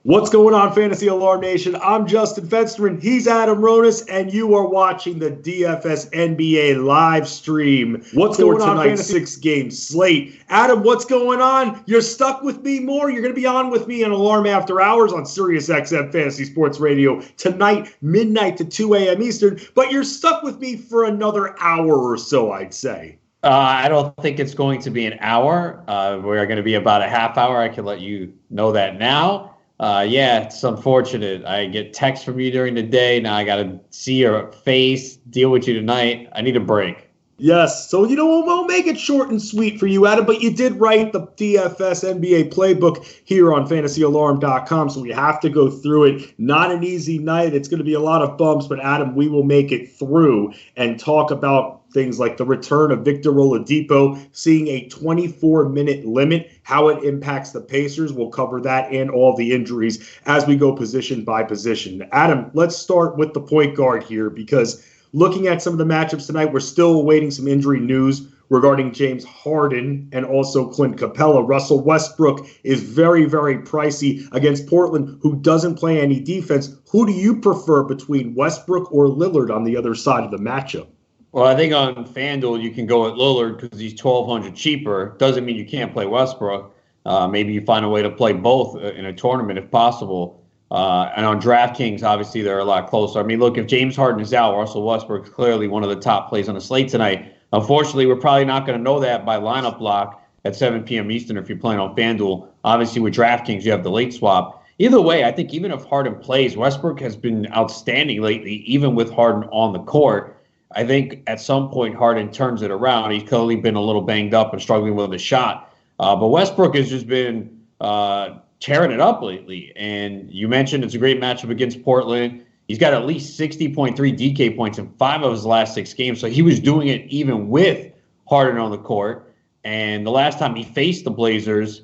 What's going on, Fantasy Alarm Nation? I'm Justin Fensterman. He's Adam Ronis, and you are watching the DFS NBA live stream. What's going on, tonight's six-game slate? Adam, what's going on? You're stuck with me more. You're going to be on with me on Alarm After Hours on SiriusXM Fantasy Sports Radio tonight, midnight to 2 a.m. Eastern, but you're stuck with me for another hour or so, I'd say. I don't think it's going to be an hour. We're going to be about a half hour. I can let you know that now. Yeah, it's unfortunate. I get texts from you during the day. Now I got to see your face, deal with you tonight. I need a break. Yes. So, we'll make it short and sweet for you, Adam, but you did write the DFS NBA playbook here on fantasyalarm.com, so we have to go through it. Not an easy night. It's going to be a lot of bumps, but Adam, we will make it through and talk about things like the return of Victor Oladipo, seeing a 24-minute limit, how it impacts the Pacers. We'll cover that and all the injuries as we go position by position. Adam, let's start with the point guard here, because looking at some of the matchups tonight, we're still awaiting some injury news regarding James Harden and also Clint Capella. Russell Westbrook is very, very pricey against Portland, who doesn't play any defense. Who do you prefer between Westbrook or Lillard on the other side of the matchup? Well, I think on FanDuel you can go with Lillard because he's $1,200 cheaper. Doesn't mean you can't play Westbrook. Maybe you find a way to play both in a tournament if possible. And on DraftKings, obviously, they're a lot closer. I mean, look, if James Harden is out, Russell Westbrook is clearly one of the top plays on the slate tonight. Unfortunately, we're probably not going to know that by lineup block at 7 p.m. Eastern if you're playing on FanDuel. Obviously, with DraftKings, you have the late swap. Either way, I think even if Harden plays, Westbrook has been outstanding lately, even with Harden on the court. I think at some point Harden turns it around. He's clearly been a little banged up and struggling with his shot. But Westbrook has just been tearing it up lately. And you mentioned it's a great matchup against Portland. He's got at least 60.3 DK points in 5 of his last 6 games. So he was doing it even with Harden on the court. And the last time he faced the Blazers,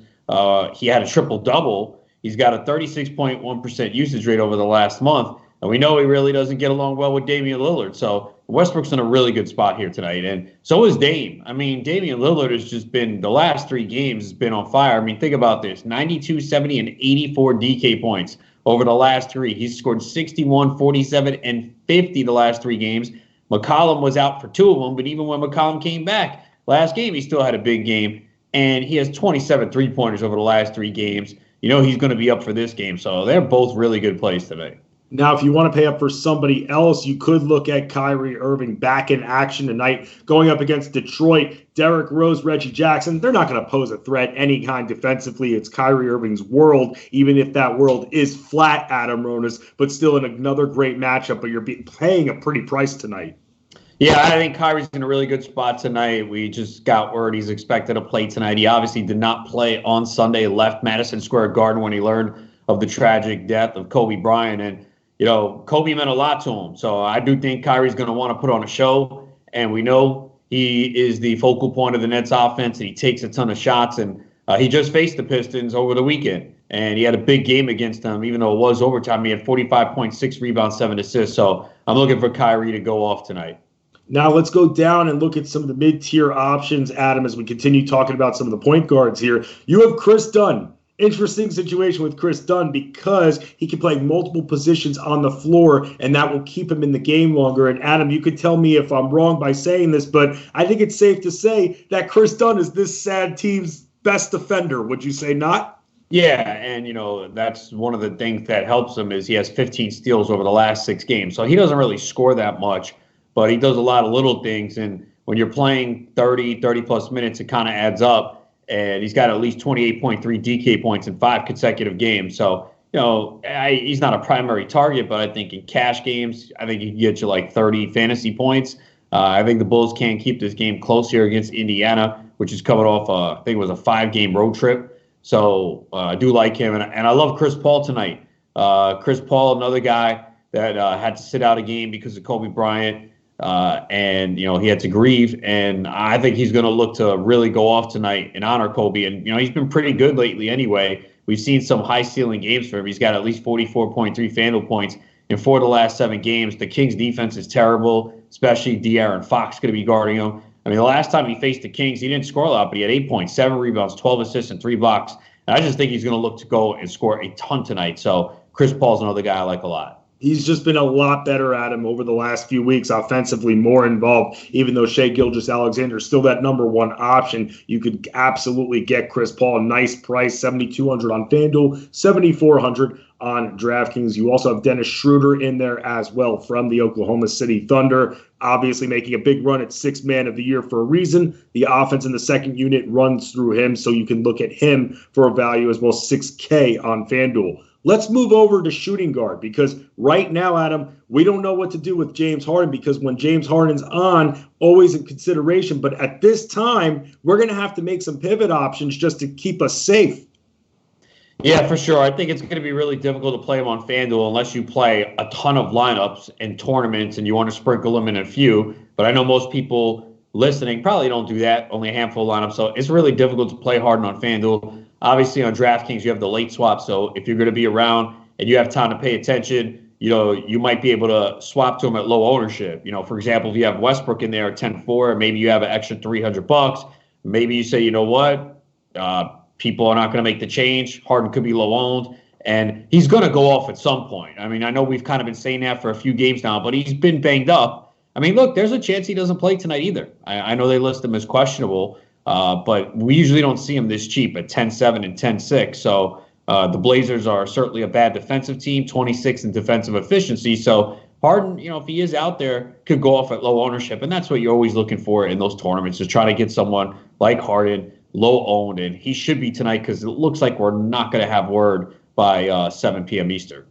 he had a triple-double. He's got a 36.1% usage rate over the last month. And we know he really doesn't get along well with Damian Lillard. So Westbrook's in a really good spot here tonight. And so is Dame. I mean, Damian Lillard has just been, the last 3 games, has been on fire. I mean, think about this. 92, 70, and 84 DK points over the last 3. He's scored 61, 47, and 50 the last 3 games. Mccollum was out for 2 of them, but even when Mccomb came back last game, he still had a big game. And he has 27 3-pointers over the last 3 games. You know he's going to be up for this game. So they're both really good plays tonight. Now, if you want to pay up for somebody else, you could look at Kyrie Irving back in action tonight, going up against Detroit. Derrick Rose, Reggie Jackson, they're not going to pose a threat any kind defensively. It's Kyrie Irving's world, even if that world is flat, Adam Ronis, but still in another great matchup, but you're paying a pretty price tonight. Yeah, I think Kyrie's in a really good spot tonight. We just got word he's expected to play tonight. He obviously did not play on Sunday, left Madison Square Garden when he learned of the tragic death of Kobe Bryant. And Kobe meant a lot to him. So I do think Kyrie's going to want to put on a show. And we know he is the focal point of the Nets offense, and he takes a ton of shots. And he just faced the Pistons over the weekend. And he had a big game against them, even though it was overtime. He had 45.6 rebounds, 7 assists. So I'm looking for Kyrie to go off tonight. Now let's go down and look at some of the mid-tier options, Adam, as we continue talking about some of the point guards here. You have Chris Dunn. Interesting situation with Chris Dunn because he can play multiple positions on the floor, and that will keep him in the game longer. And Adam, you could tell me if I'm wrong by saying this, but I think it's safe to say that Chris Dunn is this sad team's best defender. Would you say not? Yeah, and that's one of the things that helps him is he has 15 steals over the last 6 games. So he doesn't really score that much, but he does a lot of little things. And when you're playing 30-plus minutes, it kind of adds up. And he's got at least 28.3 DK points in 5 consecutive games. So, he's not a primary target, but I think in cash games, I think he can get you like 30 fantasy points. I think the Bulls can keep this game close here against Indiana, which is coming off, I think it was a 5-game road trip. So I do like him. And I love Chris Paul tonight. Chris Paul, another guy that had to sit out a game because of Kobe Bryant. And he had to grieve, and I think he's going to look to really go off tonight and honor Kobe. And he's been pretty good lately anyway. We've seen some high ceiling games for him. He's got at least 44.3 FanDuel points in 4 of the last 7 games. The Kings defense is terrible, especially De'Aaron Fox going to be guarding him. I mean, the last time he faced the Kings, he didn't score a lot, but he had 8 points, 7 rebounds, 12 assists, and 3 blocks. And I just think he's going to look to go and score a ton tonight. So Chris Paul's another guy I like a lot. He's just been a lot better at him over the last few weeks, offensively more involved, even though Shai Gilgeous-Alexander is still that number one option. You could absolutely get Chris Paul. Nice price, $7,200 on FanDuel, $7,400 on DraftKings. You also have Dennis Schroeder in there as well from the Oklahoma City Thunder, obviously making a big run at sixth man of the year for a reason. The offense in the second unit runs through him, so you can look at him for a value as well, $6K on FanDuel. Let's move over to shooting guard, because right now, Adam, we don't know what to do with James Harden, because when James Harden's on, always in consideration. But at this time, we're going to have to make some pivot options just to keep us safe. Yeah, for sure. I think it's going to be really difficult to play him on FanDuel unless you play a ton of lineups and tournaments and you want to sprinkle him in a few. But I know most people listening probably don't do that, only a handful of lineups. So it's really difficult to play Harden on FanDuel. Obviously, on DraftKings, you have the late swap. So if you're going to be around and you have time to pay attention, you might be able to swap to him at low ownership. For example, if you have Westbrook in there at 10-4, maybe you have an extra $300. Maybe you say, you know what? People are not going to make the change. Harden could be low owned, and he's going to go off at some point. I mean, I know we've kind of been saying that for a few games now, but he's been banged up. I mean, look, there's a chance he doesn't play tonight either. I know they list him as questionable. But we usually don't see him this cheap at 10-7 and 10-6. So the Blazers are certainly a bad defensive team, 26 in defensive efficiency. So Harden, if he is out there, could go off at low ownership. And that's what you're always looking for in those tournaments, to try to get someone like Harden low owned. And he should be tonight, because it looks like we're not going to have word by 7 p.m. Eastern.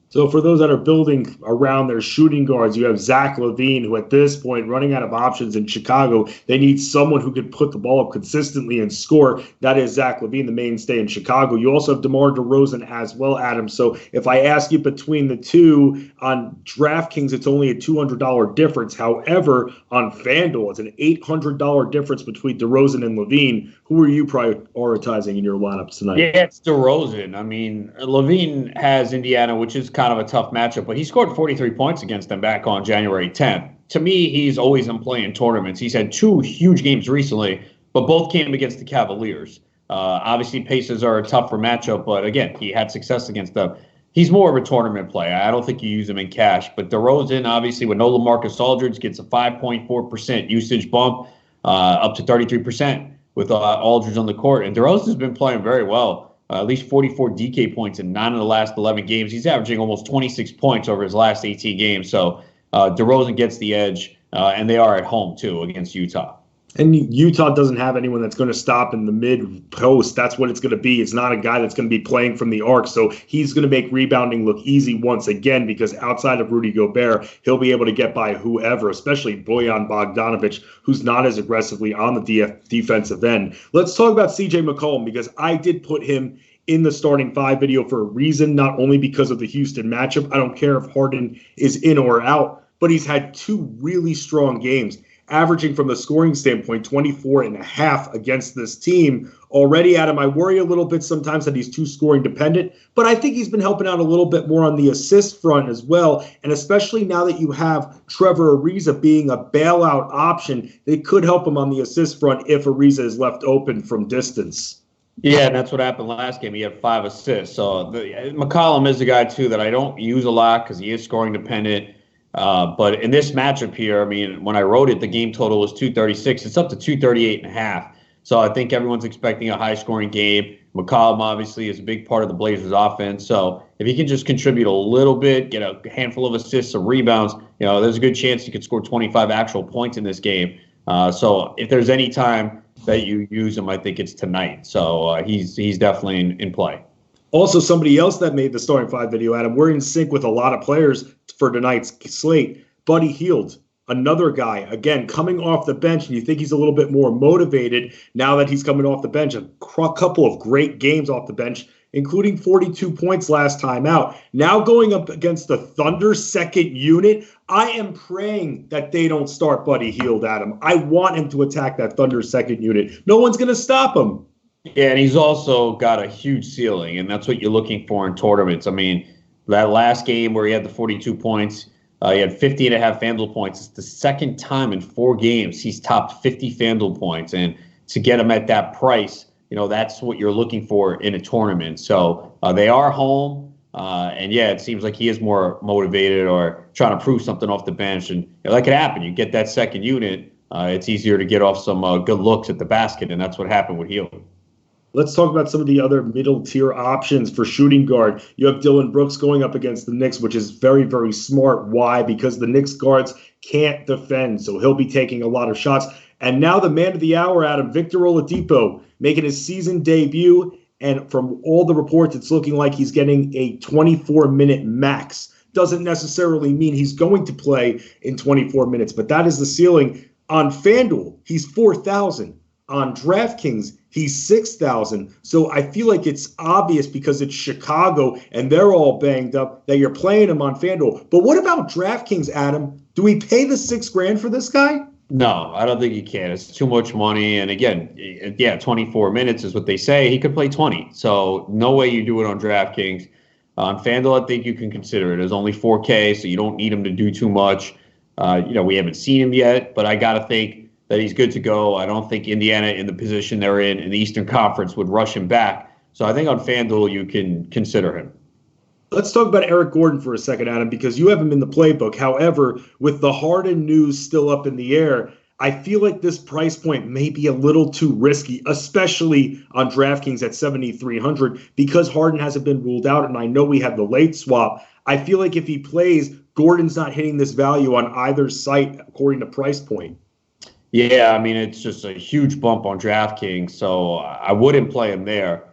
So for those that are building around their shooting guards, you have Zach LaVine, who at this point, running out of options in Chicago, they need someone who could put the ball up consistently and score. That is Zach LaVine, the mainstay in Chicago. You also have DeMar DeRozan as well, Adam. So if I ask you between the two, on DraftKings, it's only a $200 difference. However, on FanDuel, it's an $800 difference between DeRozan and LaVine. Who are you prioritizing in your lineups tonight? Yeah, it's DeRozan. I mean, LaVine has Indiana, which is kind of a tough matchup, but he scored 43 points against them back on January 10th. To me, he's always in play in tournaments. He's had two huge games recently, but both came against the Cavaliers. Obviously, Pacers are a tougher matchup, but again, he had success against them. He's more of a tournament play. I don't think you use him in cash, but DeRozan, obviously, with no LaMarcus Aldridge, gets a 5.4% usage bump, up to 33% with Aldridge on the court. And DeRozan's been playing very well. At least 44 DK points in 9 of the last 11 games. He's averaging almost 26 points over his last 18 games. So DeRozan gets the edge, and they are at home, too, against Utah. And Utah doesn't have anyone that's going to stop in the mid-post. That's what it's going to be. It's not a guy that's going to be playing from the arc. So he's going to make rebounding look easy once again, because outside of Rudy Gobert, he'll be able to get by whoever, especially Bojan Bogdanovic, who's not as aggressively on the defensive end. Let's talk about CJ McCollum, because I did put him in the starting five video for a reason, not only because of the Houston matchup. I don't care if Harden is in or out, but he's had two really strong games, averaging from a scoring standpoint 24.5 against this team already. Adam, I worry a little bit sometimes that he's too scoring dependent, but I think he's been helping out a little bit more on the assist front as well. And especially now that you have Trevor Ariza being a bailout option, they could help him on the assist front if Ariza is left open from distance. Yeah, and that's what happened last game. He had 5 assists. So Mccollum is a guy, too, that I don't use a lot because he is scoring dependent. But in this matchup here, I mean, when I wrote it, the game total was 236. It's up to 238.5. So I think everyone's expecting a high-scoring game. Mccollum, obviously, is a big part of the Blazers' offense. So if he can just contribute a little bit, get a handful of assists, some rebounds, there's a good chance he could score 25 actual points in this game. So if there's any time that you use him, I think it's tonight. So he's definitely in play. Also, somebody else that made the starting five video, Adam, we're in sync with a lot of players for tonight's slate. Buddy Hield, another guy, again, coming off the bench, and you think he's a little bit more motivated now that he's coming off the bench. A couple of great games off the bench, including 42 points last time out. Now going up against the Thunder second unit, I am praying that they don't start Buddy Hield, Adam. I want him to attack that Thunder second unit. No one's going to stop him. Yeah, and he's also got a huge ceiling, and that's what you're looking for in tournaments. I mean, that last game where he had the 42 points, he had 50.5 FanDuel points. It's the second time in 4 games he's topped 50 FanDuel points. And to get him at that price, that's what you're looking for in a tournament. So they are home. And yeah, it seems like he is more motivated or trying to prove something off the bench. And that could happen. You get that second unit, it's easier to get off some good looks at the basket. And that's what happened with Hield. Let's talk about some of the other middle-tier options for shooting guard. You have Dillon Brooks going up against the Knicks, which is very, very smart. Why? Because the Knicks guards can't defend, so he'll be taking a lot of shots. And now the man of the hour, Adam, Victor Oladipo, making his season debut. And from all the reports, it's looking like he's getting a 24-minute max. Doesn't necessarily mean he's going to play in 24 minutes, but that is the ceiling. On FanDuel, he's 4,000. On DraftKings, he's 6,000. So I feel like it's obvious because it's Chicago and they're all banged up that you're playing him on FanDuel. But what about DraftKings, Adam? Do we pay the $6,000 for this guy? No, I don't think you can. It's too much money. And again, 24 minutes is what they say. He could play 20. So no way you do it on DraftKings. On FanDuel, I think you can consider it. There's only 4K, so you don't need him to do too much. We haven't seen him yet, but I got to think that he's good to go. I don't think Indiana, in the position they're in the Eastern Conference, would rush him back. So I think on FanDuel, you can consider him. Let's talk about Eric Gordon for a second, Adam, because you have him in the playbook. However, with the Harden news still up in the air, I feel like this price point may be a little too risky, especially on DraftKings at 7,300, because Harden hasn't been ruled out. And I know we have the late swap. I feel like if he plays, Gordon's not hitting this value on either site according to price point. Yeah, I mean, it's just a huge bump on DraftKings, so I wouldn't play him there.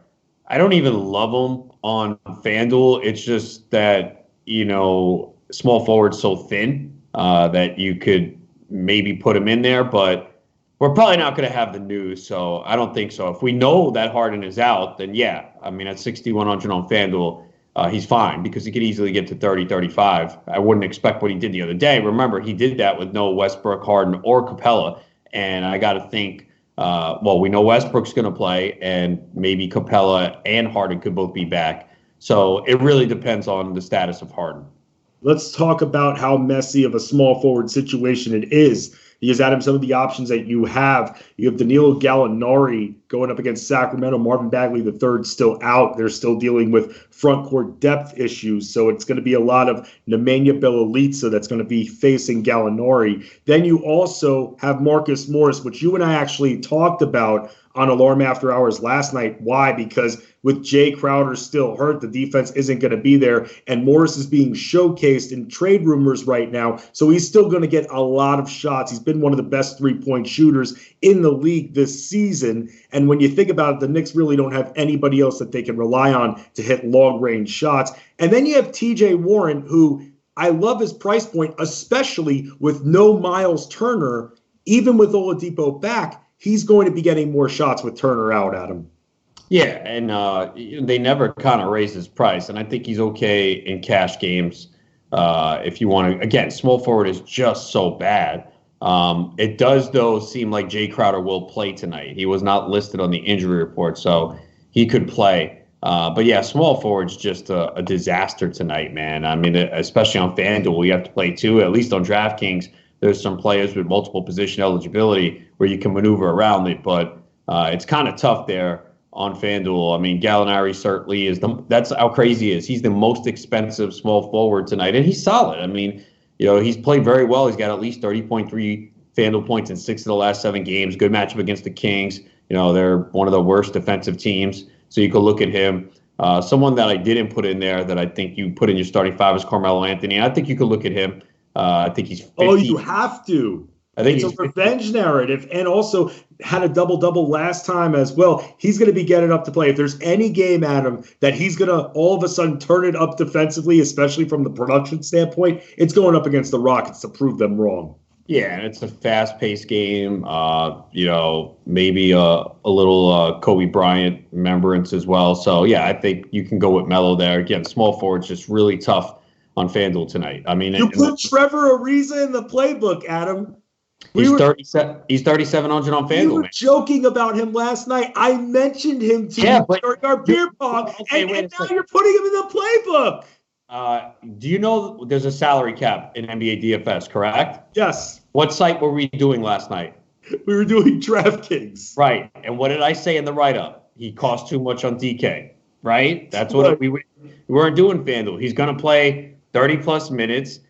I don't even love him on FanDuel. It's just that, small forward's so thin that you could maybe put him in there, but we're probably not going to have the news, so I don't think so. If we know that Harden is out, then yeah, I mean, at 6,100 on FanDuel, he's fine because he could easily get to 30, 35. I wouldn't expect what he did the other day. Remember, he did that with no Westbrook, Harden, or Capella. And I got to think, we know Westbrook's going to play, and maybe Capella and Harden could both be back. So it really depends on the status of Harden. Let's talk about how messy of a small forward situation it is. Because, Adam, some of the options that you have Danilo Gallinari going up against Sacramento. Marvin Bagley III still out. They're still dealing with front court depth issues. So it's going to be a lot of Nemanja Bjelica that's going to be facing Gallinari. Then you also have Marcus Morris, which you and I actually talked about on Alarm After Hours last night. Why? Because with Jay Crowder still hurt, the defense isn't going to be there, and Morris is being showcased in trade rumors right now, so he's still going to get a lot of shots. He's been one of the best three-point shooters in the league this season, and when you think about it, the Knicks really don't have anybody else that they can rely on to hit long-range shots. And then you have T.J. Warren, who I love his price point, especially with no Miles Turner. Even with Oladipo back, he's going to be getting more shots with Turner out, Adam. Yeah, and they never kind of raise his price, and I think he's okay in cash games. If you want to, again, small forward is just so bad. It does, though, seem like Jay Crowder will play tonight. He was not listed on the injury report, so he could play. But yeah, small forward's just a disaster tonight, man. I mean, especially on FanDuel, you have to play two. At least on DraftKings, there's some players with multiple position eligibility where you can maneuver around it, but it's kind of tough there on FanDuel. I mean, Gallinari certainly is that's how crazy he is. He's the most expensive small forward tonight, and he's solid. I mean, he's played very well. He's got at least 30.3 FanDuel points in 6 of the last 7 games. Good matchup against the Kings. They're one of the worst defensive teams, so you could look at him. Someone that I didn't put in there that I think you put in your starting 5 is Carmelo Anthony, and I think you could look at him. I think he's 50. Oh, you have to. I think it's a revenge narrative, and also had a double-double last time as well. He's going to be getting up to play. If there's any game, Adam, that he's going to all of a sudden turn it up defensively, especially from the production standpoint, it's going up against the Rockets to prove them wrong. Yeah, and it's a fast-paced game. Maybe a little Kobe Bryant remembrance as well. So, yeah, I think you can go with Melo there. Again, small forward's just really tough on FanDuel tonight. I mean, you put Trevor Ariza in the playbook, Adam. He's 3,700 on FanDuel. We were joking about him last night. I mentioned him to you during our beer pong, and now you're putting him in the playbook. Do you know there's a salary cap in NBA DFS, correct? Yes. What site were we doing last night? We were doing DraftKings. Right. And what did I say in the write-up? he costs too much on DK, right? That's what we weren't doing FanDuel. He's going to play 30-plus minutes.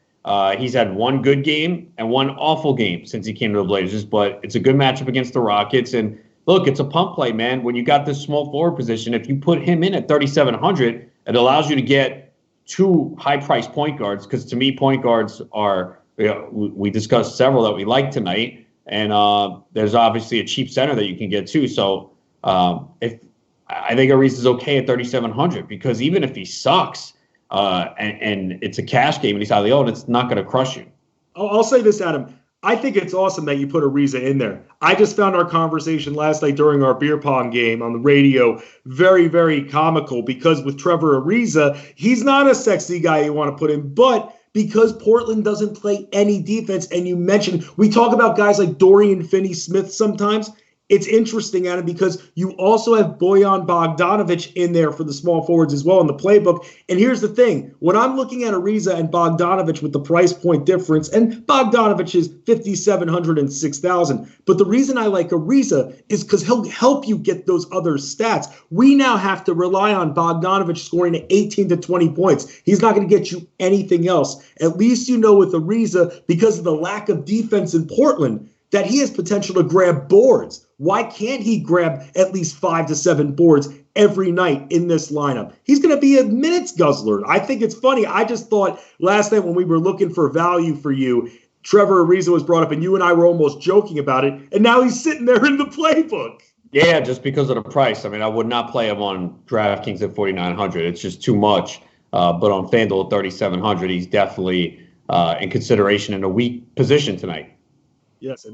He's had one good game and one awful game since he came to the Blazers, but it's a good matchup against the Rockets. And look, it's a pump play, man. When you got this small forward position, if you put him in at 3,700, it allows you to get two high-priced point guards, because to me, point guards are, we discussed several that we like tonight, and there's obviously a cheap center that you can get too. So if I think Ariza's okay at 3,700, because even if he sucks and it's a cash game and he's highly owned, it's not going to crush you. I'll say this, Adam. I think it's awesome that you put Ariza in there. I just found our conversation last night during our beer pong game on the radio very, very comical, because with Trevor Ariza, he's not a sexy guy you want to put in, but because Portland doesn't play any defense, and you mentioned, we talk about guys like Dorian Finney-Smith sometimes. It's interesting, Adam, because you also have Bojan Bogdanovic in there for the small forwards as well in the playbook. And here's the thing. When I'm looking at Ariza and Bogdanovic with the price point difference, and Bogdanovic is 5,700 and 6,000, but the reason I like Ariza is because he'll help you get those other stats. We now have to rely on Bogdanovic scoring 18 to 20 points. He's not going to get you anything else. At least you know with Ariza, because of the lack of defense in Portland, that he has potential to grab boards. Why can't he grab at least 5 to 7 boards every night in this lineup? He's going to be a minutes guzzler. I think it's funny. I just thought last night when we were looking for value for you, Trevor Ariza was brought up, and you and I were almost joking about it, and now he's sitting there in the playbook. Yeah, just because of the price. I mean, I would not play him on DraftKings at 4,900. It's just too much. But on FanDuel at 3,700, he's definitely in consideration in a weak position tonight. Yes,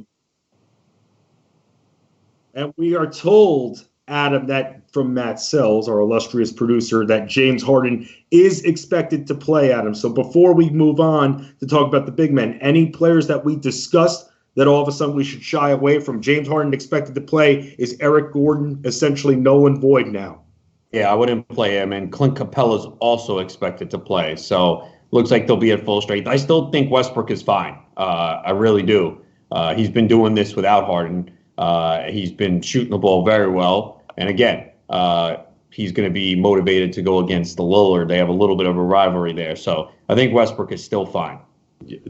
and we are told, Adam, that from Matt Sells, our illustrious producer, that James Harden is expected to play, Adam. So before we move on to talk about the big men, any players that we discussed that all of a sudden we should shy away from? James Harden expected to play. Is Eric Gordon essentially null and void now? Yeah, I wouldn't play him. And Clint Capella's also expected to play. So looks like they'll be at full strength. I still think Westbrook is fine. I really do. He's been doing this without Harden. He's been shooting the ball very well. And again, he's going to be motivated to go against the Lillard. They have a little bit of a rivalry there. So I think Westbrook is still fine.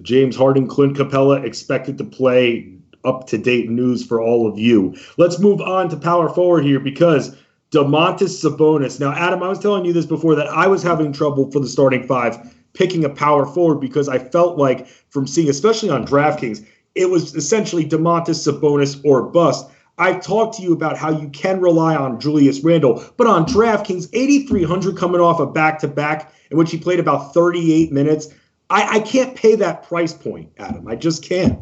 James Harden, Clint Capella expected to play. Up-to-date news for all of you. Let's move on to power forward here, because Domantas Sabonis. Now, Adam, I was telling you this before, that I was having trouble for the starting five picking a power forward, because I felt like from seeing, especially on DraftKings, it was essentially Domantas Sabonis or bust. I've talked to you about how you can rely on Julius Randle, but on DraftKings, 8,300 coming off a back-to-back in which he played about 38 minutes. I can't pay that price point, Adam. I just can't.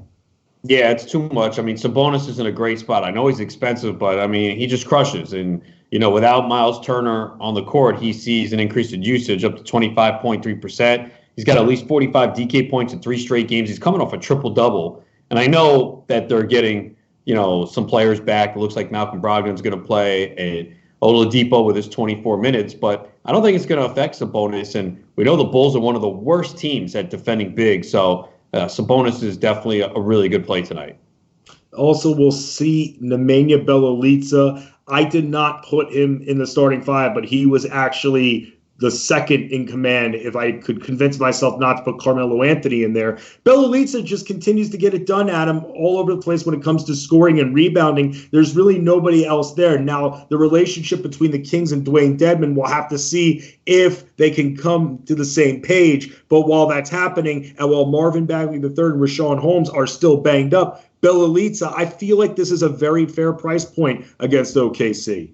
Yeah, it's too much. I mean, Sabonis is in a great spot. I know he's expensive, but, I mean, he just crushes. And, you know, without Miles Turner on the court, he sees an increase in usage up to 25.3%. He's got at least 45 DK points in 3 straight games. He's coming off a triple-double. And I know that they're getting, you know, some players back. It looks like Malcolm Brogdon's going to play, and Oladipo with his 24 minutes. But I don't think it's going to affect Sabonis. And we know the Bulls are one of the worst teams at defending big. So Sabonis is definitely a really good play tonight. Also, we'll see Nemanja Bjelica. I did not put him in the starting five, but he was actually the second in command if I could convince myself not to put Carmelo Anthony in there. Bjelica just continues to get it done, Adam, all over the place when it comes to scoring and rebounding. There's really nobody else there. Now, the relationship between the Kings and Dwayne Dedmon, we'll have to see if they can come to the same page. But while that's happening, and while Marvin Bagley III and Rashawn Holmes are still banged up, Bjelica, I feel like this is a very fair price point against OKC.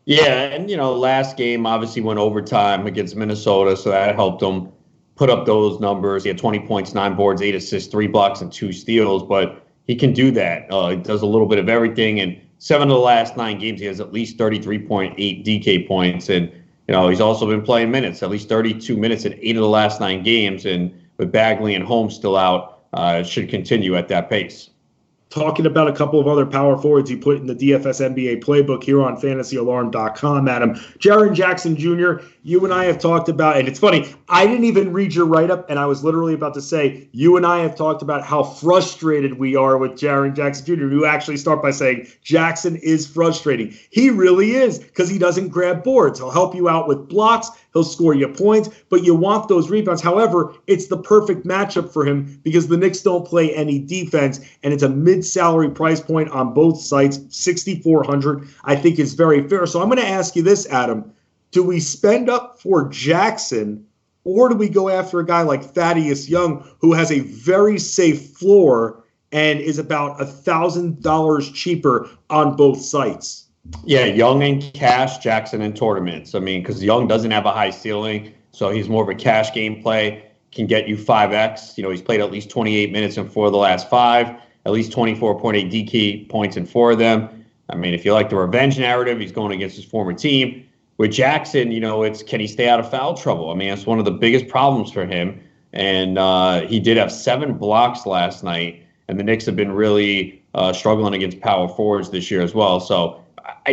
Yeah, and, you know, last game obviously went overtime against Minnesota, so that helped him put up those numbers. He had 20 points, 9 boards, 8 assists, 3 blocks, and 2 steals, but he can do that. He does a little bit of everything, and 7 of the last 9 games, he has at least 33.8 DK points, and, you know, he's also been playing minutes, at least 32 minutes in 8 of the last 9 games, and with Bagley and Holmes still out, it should continue at that pace. talking about a couple of other power forwards you put in the DFS NBA playbook here on fantasyalarm.com, Adam. Jaren Jackson Jr., you and I have talked about, and it's funny, I didn't even read your write-up, and I was literally about to say, you and I have talked about how frustrated we are with Jaren Jackson Jr. You actually start by saying Jackson is frustrating. He really is, because he doesn't grab boards. He'll help you out with blocks. He'll score you points, but you want those rebounds. However, it's the perfect matchup for him because the Knicks don't play any defense, and it's a mid-salary price point on both sites. $6,400, I think, is very fair. So I'm going to ask you this, Adam. Do we spend up for Jackson, or do we go after a guy like Thaddeus Young, who has a very safe floor and is about $1,000 cheaper on both sites? Yeah, Young in cash, Jackson in tournaments. I mean, because Young doesn't have a high ceiling, so he's more of a cash game play, can get you 5X. He's played at least 28 minutes in 4 of the last 5, at least 24.8 DK points in 4 of them. I mean, if you like the revenge narrative, he's going against his former team. With Jackson, it's can he stay out of foul trouble? I mean, that's one of the biggest problems for him. And he did have 7 blocks last night, and the Knicks have been really struggling against power forwards this year as well. So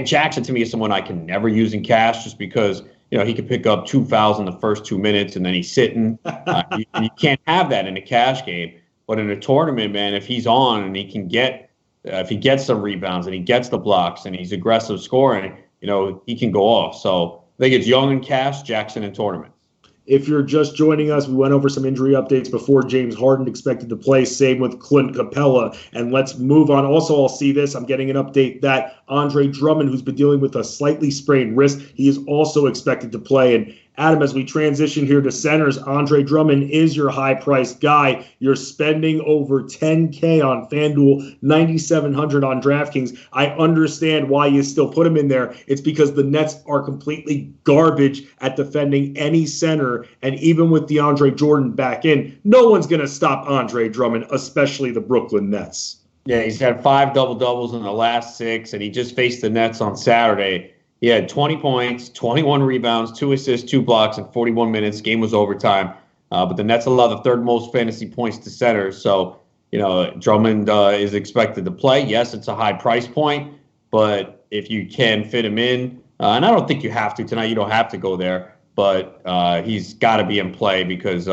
Jackson, to me, is someone I can never use in cash just because, he could pick up 2 fouls in the first 2 minutes and then he's sitting. You can't have that in a cash game. But in a tournament, man, if he's on and he can if he gets some rebounds and he gets the blocks and he's aggressive scoring, he can go off. So I think it's Young in cash, Jackson in tournament. If you're just joining us, we went over some injury updates before. James Harden expected to play. Same with Clint Capella. And let's move on. Also, I'll see this. I'm getting an update that Andre Drummond, who's been dealing with a slightly sprained wrist, he is also expected to play. And Adam, as we transition here to centers, Andre Drummond is your high-priced guy. You're spending over $10K on FanDuel, $9,700 on DraftKings. I understand why you still put him in there. It's because the Nets are completely garbage at defending any center, and even with DeAndre Jordan back in, no one's going to stop Andre Drummond, especially the Brooklyn Nets. Yeah, he's had 5 double-doubles in the last 6, and he just faced the Nets on Saturday. He had 20 points, 21 rebounds, 2 assists, 2 blocks in 41 minutes. Game was overtime. But the Nets allow the 3rd most fantasy points to centers. So, Drummond is expected to play. Yes, it's a high price point, but if you can fit him in, and I don't think you have to tonight, you don't have to go there, but he's got to be in play because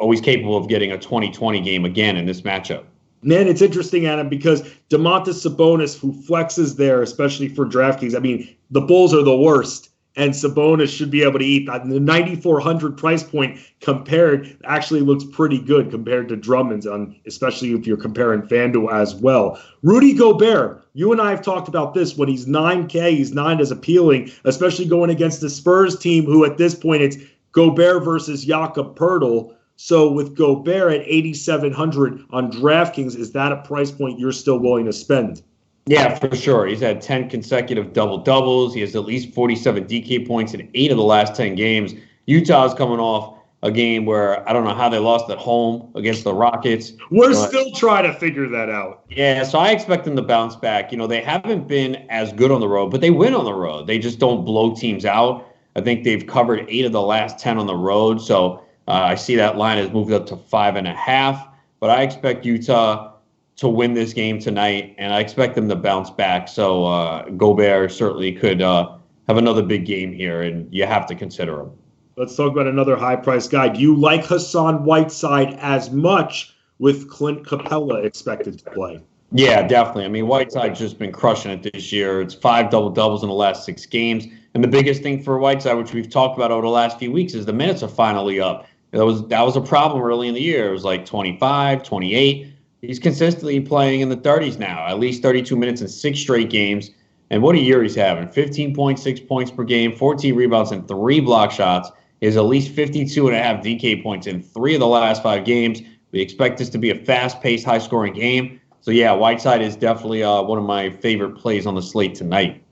always capable of getting a 20-20 game again in this matchup. Man, it's interesting, Adam, because Domantas Sabonis, who flexes there, especially for DraftKings, I mean, the Bulls are the worst, and Sabonis should be able to eat. The $9,400 price point compared actually looks pretty good compared to Drummond's, especially if you're comparing FanDuel as well. Rudy Gobert, you and I have talked about this. When he's 9K, he's not as appealing, especially going against the Spurs team, who at this point it's Gobert versus Jakob Poeltl. So with Gobert at $8,700 on DraftKings, is that a price point you're still willing to spend? Yeah, for sure. He's had 10 consecutive double-doubles. He has at least 47 DK points in 8 of the last 10 games. Utah's coming off a game where I don't know how they lost at home against the Rockets. We're still trying to figure that out. Yeah, so I expect them to bounce back. They haven't been as good on the road, but they win on the road. They just don't blow teams out. I think they've covered 8 of the last 10 on the road, so I see that line has moved up to 5.5, but I expect Utah to win this game tonight, and I expect them to bounce back. So Gobert certainly could have another big game here, and you have to consider him. Let's talk about another high-priced guy. Do you like Hassan Whiteside as much with Clint Capella expected to play? Yeah, definitely. I mean, Whiteside's just been crushing it this year. It's 5 double-doubles in the last 6 games. And the biggest thing for Whiteside, which we've talked about over the last few weeks, is the minutes are finally up. That was a problem early in the year. It was like 25, 28. He's consistently playing in the 30s now, at least 32 minutes in 6 straight games. And what a year he's having. 15.6 points per game, 14 rebounds, and 3 block shots. He has at least 52.5 DK points in 3 of the last 5 games. We expect this to be a fast-paced, high-scoring game. So, yeah, Whiteside is definitely one of my favorite plays on the slate tonight.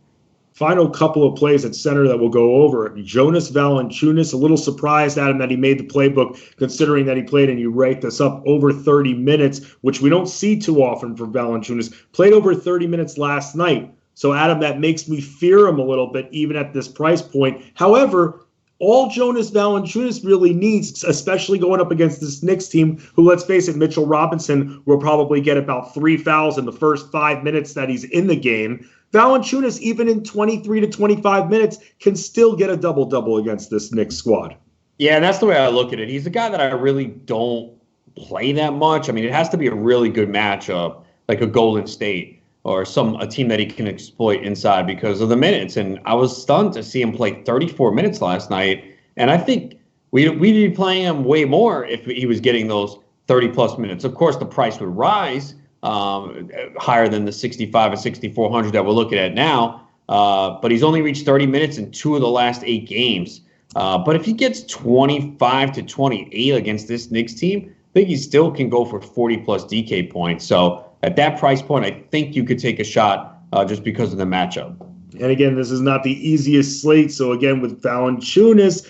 Final couple of plays at center that we'll go over. Jonas Valanciunas, a little surprised at him that he made the playbook, considering that he played, and you rate this up, over 30 minutes, which we don't see too often for Valanciunas. Played over 30 minutes last night. So, Adam, that makes me fear him a little bit, even at this price point. However, All Jonas Valanciunas really needs, especially going up against this Knicks team, who, let's face it, Mitchell Robinson will probably get about 3 fouls in the first 5 minutes that he's in the game. Valanciunas, even in 23 to 25 minutes, can still get a double-double against this Knicks squad. Yeah, and that's the way I look at it. He's a guy that I really don't play that much. I mean, it has to be a really good matchup, like a Golden State or a team that he can exploit inside because of the minutes. And I was stunned to see him play 34 minutes last night. And I think we'd be playing him way more if he was getting those 30-plus minutes. Of course, the price would rise higher than the 65 and 6,400 that we're looking at now. But he's only reached 30 minutes in 2 of the last 8 games. But if he gets 25 to 28 against this Knicks team, I think he still can go for 40-plus DK points. So at that price point, I think you could take a shot just because of the matchup. And again, this is not the easiest slate. So again, with Valanciunas,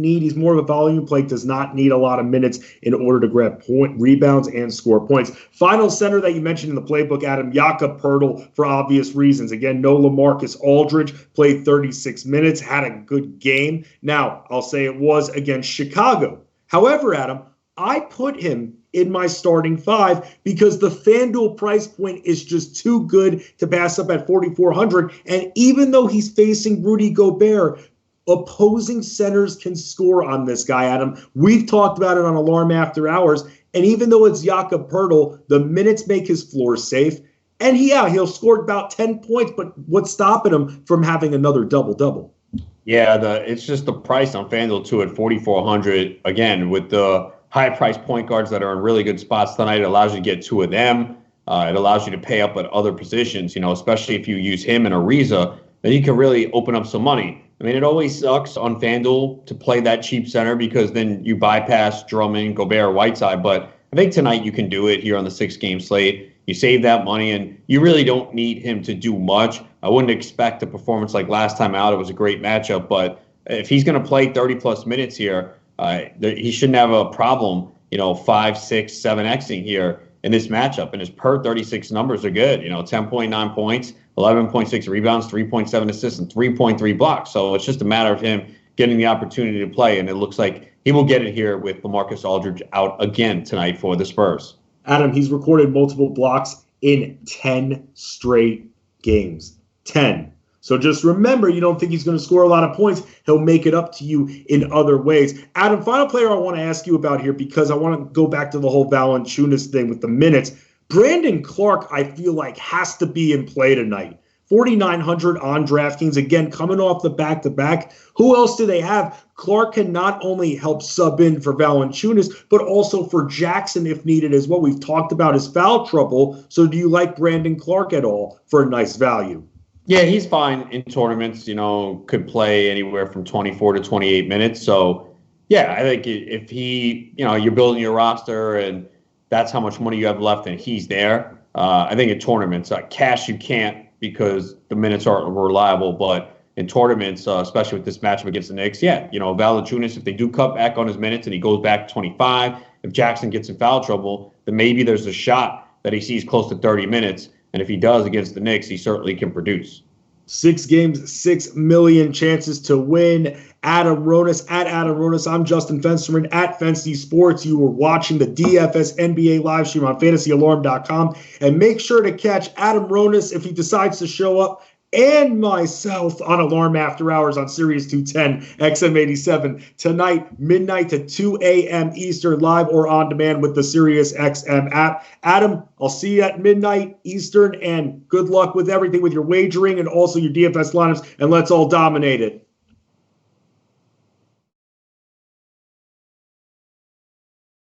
he's more of a volume play, does not need a lot of minutes in order to grab rebounds and score points. Final center that you mentioned in the playbook, Adam, Jakob for obvious reasons. Again, no LaMarcus Aldridge, played 36 minutes, had a good game. Now, I'll say it was against Chicago. However, Adam, I put him in my starting 5 because the FanDuel price point is just too good to pass up at 4,400. And even though he's facing Rudy Gobert, opposing centers can score on this guy, Adam. We've talked about it on Alarm After Hours. And even though it's Jakob, the minutes make his floor safe. And he'll score about 10 points, but what's stopping him from having another double-double? Yeah, it's just the price on FanDuel, too, at 4,400. Again, with the high-priced point guards that are in really good spots tonight. It allows you to get 2 of them. It allows you to pay up at other positions, especially if you use him and Ariza, then you can really open up some money. I mean, it always sucks on FanDuel to play that cheap center because then you bypass Drummond, Gobert, Whiteside. But I think tonight you can do it here on the 6-game slate. You save that money, and you really don't need him to do much. I wouldn't expect a performance like last time out. It was a great matchup. But if he's going to play 30-plus minutes here, he shouldn't have a problem, 5, 6, 7xing here in this matchup. And his per 36 numbers are good, 10.9 points, 11.6 rebounds, 3.7 assists, and 3.3 blocks. So it's just a matter of him getting the opportunity to play. And it looks like he will get it here with LaMarcus Aldridge out again tonight for the Spurs. Adam, he's recorded multiple blocks in 10 straight games. 10. So just remember, you don't think he's going to score a lot of points. He'll make it up to you in other ways. Adam, final player I want to ask you about here because I want to go back to the whole Valanciunas thing with the minutes. Brandon Clark, I feel like, has to be in play tonight. 4,900 on DraftKings, again, coming off the back-to-back. Who else do they have? Clark can not only help sub in for Valanciunas, but also for Jackson if needed as well. We've talked about his foul trouble. So do you like Brandon Clark at all for a nice value? Yeah, he's fine in tournaments, could play anywhere from 24 to 28 minutes. So, yeah, I think if he, you're building your roster and that's how much money you have left and he's there, I think in tournaments, cash you can't because the minutes aren't reliable. But in tournaments, especially with this matchup against the Knicks, Valanciunas, if they do cut back on his minutes and he goes back to 25, if Jackson gets in foul trouble, then maybe there's a shot that he sees close to 30 minutes. And if he does against the Knicks, he certainly can produce. 6 games, 6 million chances to win. Adam Ronis at Adam Ronis. I'm Justin Fensterman at Fensty Sports. You were watching the DFS NBA live stream on fantasyalarm.com. And make sure to catch Adam Ronis if he decides to show up and myself on Alarm After Hours on Sirius 210 XM87 tonight, midnight to 2 a.m. Eastern, live or on demand with the Sirius XM app. Adam, I'll see you at midnight Eastern, and good luck with everything with your wagering and also your DFS lineups, and let's all dominate it.